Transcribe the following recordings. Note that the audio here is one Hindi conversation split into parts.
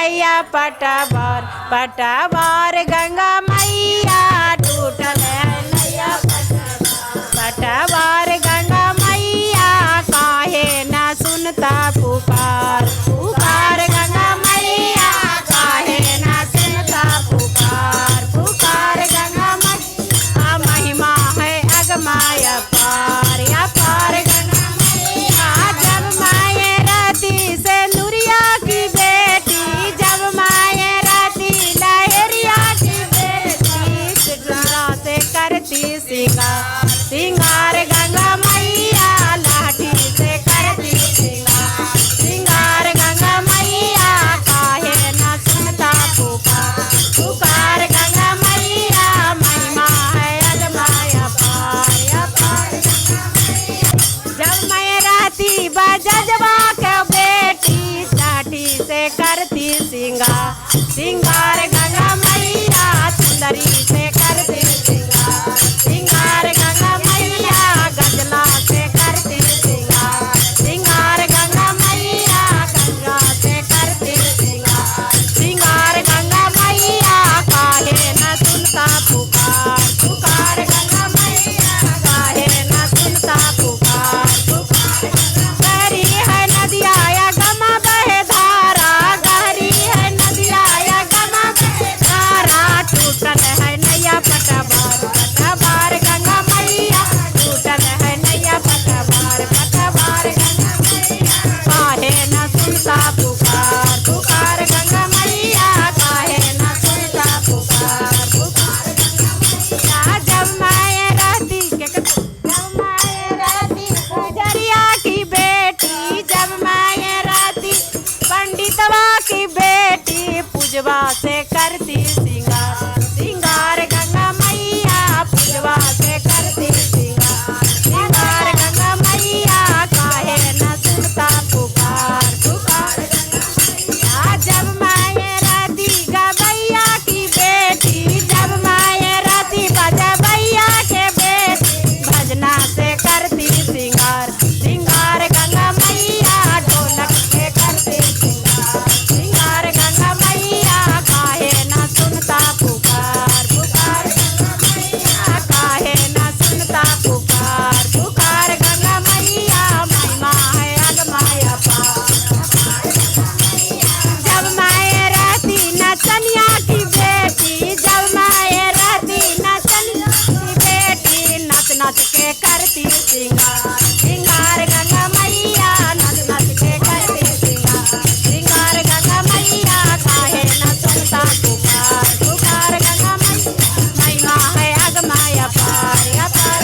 नैया पटवार पटवार गंगा मैया टूटल है नैया पटवार गंगा मैया काहे न सुनता पुकार पुकार गंगा मैया काहे न सुनता पुकार पुकार गंगा मैया महिमा है अगमाया पार या पार गंगा मैया जब माए राती से नुरिया की बेटी जब माए राती लहरिया की बेटी सिंदूरा से करती सिंगार सिंगार गंगा मैया लाठी से करती सिंगार सिंगार गंगा मैया काहे न सुनता पुकार पुकार गंगा मैया महिमा है अगमाया पार या पार जब मैं रहती बजजवा के बेटी लाठी से करती सिंगार सिंगार गंगा मैया सुंदरी से करती सिंगार सिंगार गंगा मैया गजला से करती सिंगार सिंगार गंगा मैया गंगा से करती सिंगार सिंगार गंगा मैया काहे न सुनता पुकार पुकार गंगा मैया काहे न सुनता पुकार पुकार गहरी है नदिया या गमा बहे धारा गहरी है नदिया या गमा बहे धारा टूटल है नैया पटवार पटवार गंगा मैया टूटल है नैया पटवार पटवार गंगा मैया काहे न सुनता पुकार पुकार गंगा मैया काहे न सुनता पुकार पुकार गंगा मैया जब मैं रहती जब मैं रहती गुजरिया की बेटी जब मैं रहती पंडितवा की बेटी पूजवा से करती सिंगार सिंगार गंगा मैया पूजवा से करती सिंगार सिंगार गंगा मैया काहे न सुनता पुकार पुकार गंगा मैया जब मैं रहती गवैया की बेटी जब मैं रहती बजबैया के बेटी भजना से करती सिंगार सिंगार गंगा मैया ढोलक के करती सिंगार सिंगार गंगा मैया काहे न सुनता पुकार पुकार गंगा मैया काहे न सुनता पुकार पुकार गंगा मैया महिमा है अगमाया पार जब मैं रहती नचनिया की बेटी जब मैं रहती नचनिया की बेटी नच नच के करती सिंगार सिंगार गंगा मैया नच नच के करती सिंगार सिंगार गंगा मैया काहे न सुनता पुकार पुकार गंगा मैया महिमा है अगमाया पार या पार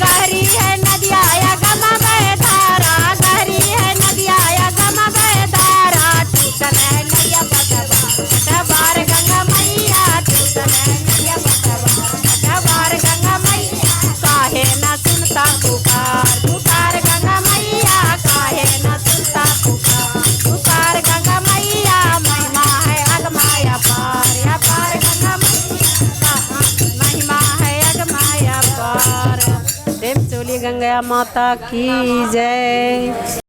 गहरी है नदिया या गमा बहे धारा गहरी है नदिया या गमा बहे धारा टूटल है नैया पटवार गंगा मैया टूटल है नैया पटवार गंगा मैया काहे न सुनता पुकार पुकार गंगा मैया काहे न सुनता पुकार पुकार गंगा मैया महिमा है अगमाया पार या पार गंगा मैया महिमा है अगमाया पार प्रेम चोली गंगा माता की जय।